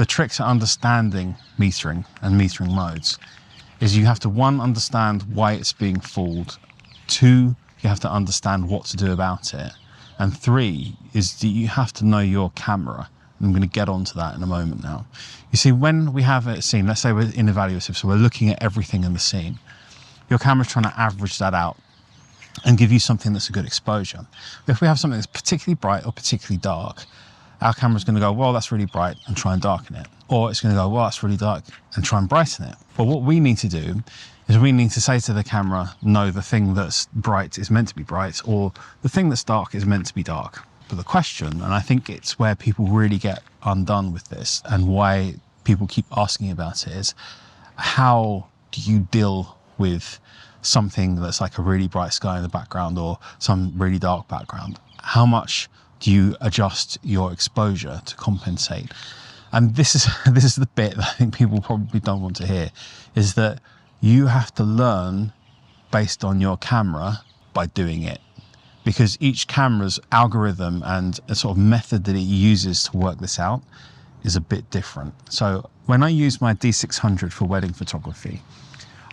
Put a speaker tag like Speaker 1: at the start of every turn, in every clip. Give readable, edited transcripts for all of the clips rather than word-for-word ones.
Speaker 1: the trick to understanding metering and metering modes is you have to, one, understand why it's being fooled. Two, you have to understand what to do about it. And three is that you have to know your camera. I'm going to get onto that in a moment now. You see, when we have a scene, let's say we're in evaluative, so we're looking at everything in the scene, your camera's trying to average that out and give you something that's a good exposure. If we have something that's particularly bright or particularly dark, our camera's going to go, well, that's really bright, and try and darken it. Or it's going to go, well, that's really dark, and try and brighten it. But what we need to do is we need to say to the camera, no, the thing that's bright is meant to be bright, or the thing that's dark is meant to be dark. But the question, and I think it's where people really get undone with this and why people keep asking about it, is how do you deal with something that's like a really bright sky in the background or some really dark background? How much do you adjust your exposure to compensate? And this is the bit that I think people probably don't want to hear, is that you have to learn based on your camera by doing it. Because each camera's algorithm and a sort of method that it uses to work this out is a bit different. So when I use my D600 for wedding photography,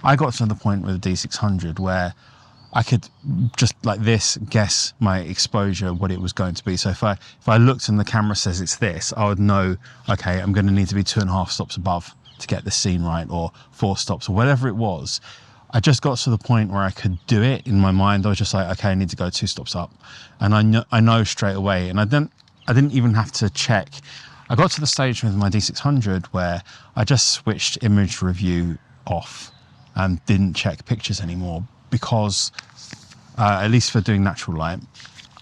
Speaker 1: I got to the point with the D600 where I could just like this guess my exposure, what it was going to be. So if I looked and the camera says it's this, I would know, okay, I'm going to need to be 2.5 stops above to get the scene right, or 4 stops, or whatever it was. I just got to the point where I could do it in my mind. I was just like, okay, I need to go 2 stops up, and I know straight away. And I didn't even have to check. I got to the stage with my D600 where I just switched image review off and didn't check pictures anymore, because at least for doing natural light,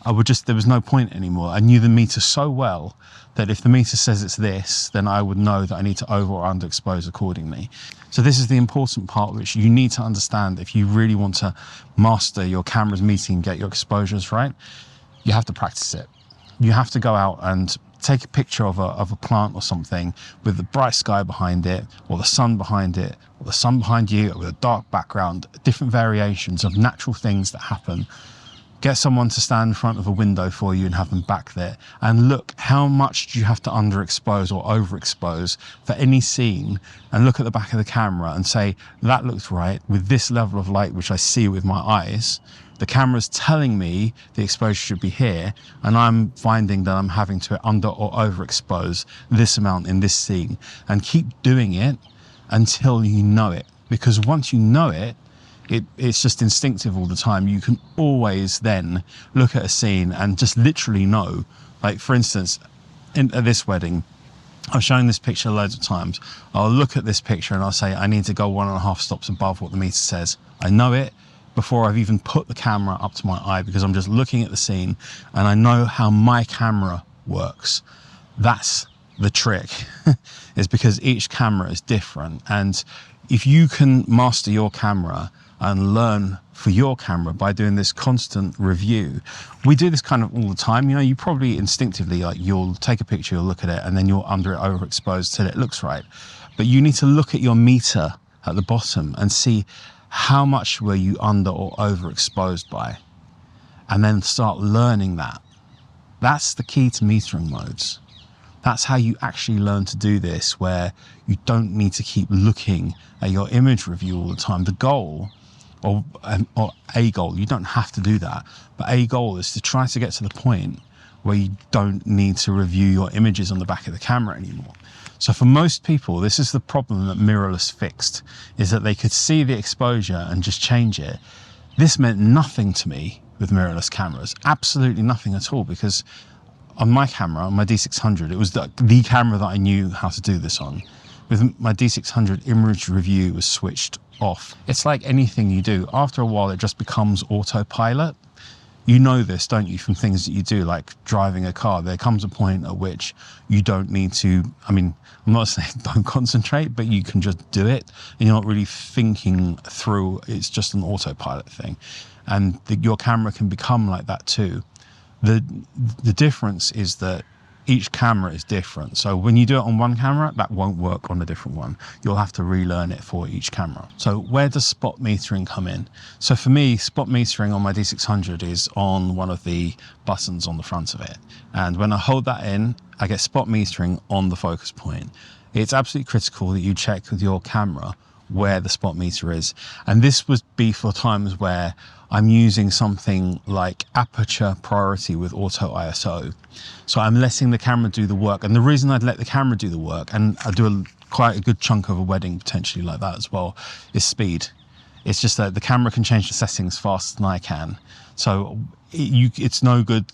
Speaker 1: there was no point anymore. I knew the meter so well that if the meter says it's this, then I would know that I need to over or underexpose accordingly. So this is the important part, which you need to understand if you really want to master your camera's metering and get your exposures right. You have to practice it. You have to go out and take a picture of a plant or something with the bright sky behind it, or the sun behind it, or the sun behind you, or with a dark background, different variations of natural things that happen. Get someone to stand in front of a window for you and have them back there, and look how much do you have to underexpose or overexpose for any scene, and look at the back of the camera and say, that looks right with this level of light which I see with my eyes. The camera's telling me the exposure should be here, and I'm finding that I'm having to under or overexpose this amount in this scene, and keep doing it until you know it. Because once you know it, it's just instinctive all the time. You can always then look at a scene and just literally know. Like, for instance, at this wedding, I've shown this picture loads of times. I'll look at this picture and I'll say, I need to go 1.5 stops above what the meter says. I know it before I've even put the camera up to my eye, because I'm just looking at the scene and I know how my camera works. That's the trick, is because each camera is different. And if you can master your camera and learn for your camera by doing this constant review. We do this kind of all the time. You know, you probably instinctively, like, you'll take a picture, you'll look at it, and then you'll under it, overexpose till it looks right. But you need to look at your meter at the bottom and see how much were you under or overexposed by, and then start learning that. That's the key to metering modes. That's how you actually learn to do this, where you don't need to keep looking at your image review all the time. The goal, or a goal, you don't have to do that, but a goal is to try to get to the point where you don't need to review your images on the back of the camera anymore. So for most people, this is the problem that mirrorless fixed, is that they could see the exposure and just change it. This meant nothing to me with mirrorless cameras, absolutely nothing at all, because on my camera, on my D600, it was the camera that I knew how to do this on. With my D600, image review was switched off. It's like anything you do. After a while, it just becomes autopilot. You know this, don't you, from things that you do, like driving a car. There comes a point at which you don't need to, I mean, I'm not saying don't concentrate, but you can just do it, and you're not really thinking through. It's just an autopilot thing. And your camera can become like that too. The difference is that each camera is different. So when you do it on one camera, that won't work on a different one. You'll have to relearn it for each camera. So where does spot metering come in? So for me, spot metering on my D600 is on one of the buttons on the front of it. And when I hold that in, I get spot metering on the focus point. It's absolutely critical that you check with your camera where the spot meter is. And this would be for times where I'm using something like aperture priority with auto ISO. So I'm letting the camera do the work. And the reason I'd let the camera do the work, and I do quite a good chunk of a wedding potentially like that as well, is speed. It's just that the camera can change the settings faster than I can. So it's no good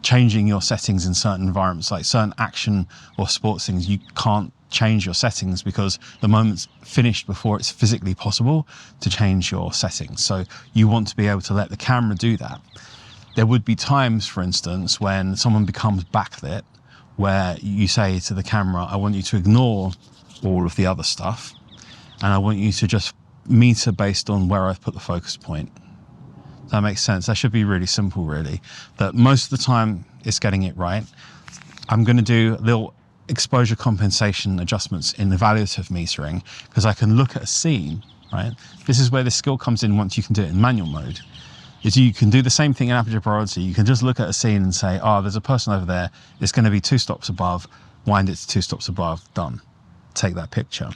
Speaker 1: changing your settings in certain environments, like certain action or sports things. You can't change your settings because the moment's finished before it's physically possible to change your settings. So you want to be able to let the camera do that. There would be times, for instance, when someone becomes backlit, where you say to the camera, I want you to ignore all of the other stuff, and I want you to just meter based on where I've put the focus point. That makes sense. That should be really simple, really. That most of the time it's getting it right. I'm going to do little exposure compensation adjustments in evaluative metering because I can look at a scene, right? This is where the skill comes in once you can do it in manual mode. Is you can do the same thing in aperture priority. You can just look at a scene and say, oh, there's a person over there. It's going to be 2 stops above. Wind it to 2 stops above. Done. Take that picture.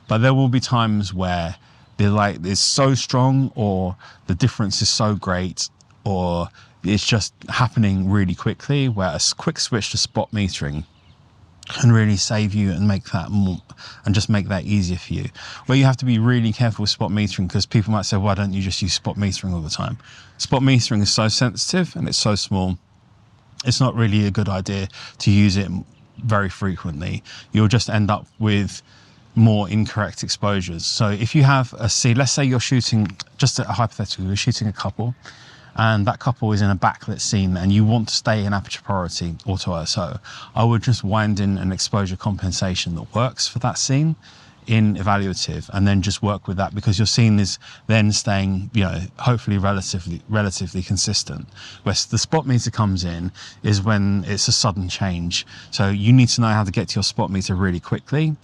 Speaker 1: But there will be times where the light is so strong, or the difference is so great, or it's just happening really quickly, where a quick switch to spot metering can really save you and make that more, and just make that easier for you. Where you have to be really careful with spot metering, because people might say, why don't you just use spot metering all the time? Spot metering is so sensitive and it's so small. It's not really a good idea to use it very frequently. You'll just end up with more incorrect exposures. So if you have a scene, let's say you're shooting, just a hypothetical, you're shooting a couple, and that couple is in a backlit scene and you want to stay in aperture priority auto ISO, I would just wind in an exposure compensation that works for that scene in evaluative, and then just work with that, because your scene is then staying, you know, hopefully relatively consistent. Where the spot meter comes in is when it's a sudden change. So you need to know how to get to your spot meter really quickly.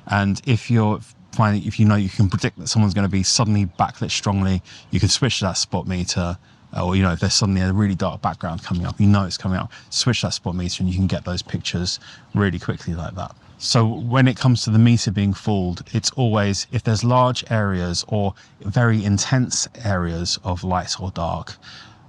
Speaker 1: And if you know you can predict that someone's going to be suddenly backlit strongly, you can switch to that spot meter. Or, you know, if there's suddenly a really dark background coming up, you know it's coming up, switch that spot meter and you can get those pictures really quickly like that. So when it comes to the meter being fooled, it's always, if there's large areas or very intense areas of light or dark,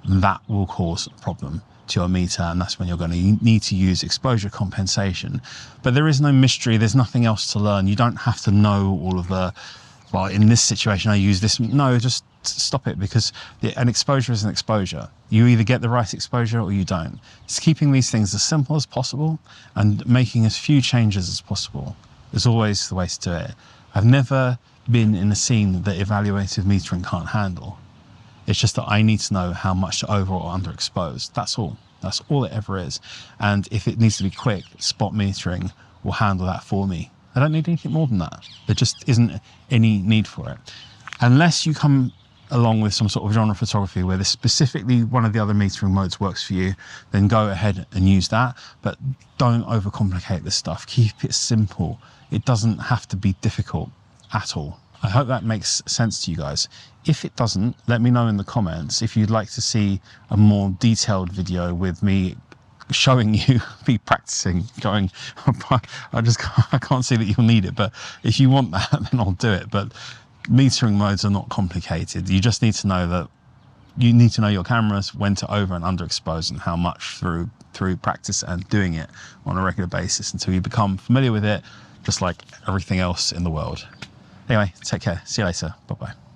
Speaker 1: that will cause a problem to your meter, and that's when you're going to need to use exposure compensation. But there is no mystery, there's nothing else to learn. You don't have to know all of the, well, in this situation I use this. No, just stop it, because an exposure is an exposure. You either get the right exposure or you don't. It's keeping these things as simple as possible and making as few changes as possible is always the way to do it. I've never been in a scene that evaluative metering can't handle. It's just that I need to know how much to over or underexpose. That's all. That's all it ever is. And if it needs to be quick, spot metering will handle that for me. I don't need anything more than that. There just isn't any need for it. Unless you come along with some sort of genre photography where this specifically one of the other metering modes works for you, then go ahead and use that. But don't overcomplicate this stuff. Keep it simple. It doesn't have to be difficult at all. I hope that makes sense to you guys. If it doesn't, let me know in the comments if you'd like to see a more detailed video with me showing you me practicing, going, I can't see that you'll need it, but if you want that, then I'll do it. But metering modes are not complicated. You just need to know that you need to know your cameras, when to over and underexpose, and how much through practice and doing it on a regular basis until you become familiar with it, just like everything else in the world. Anyway, take care. See you later. Bye-bye.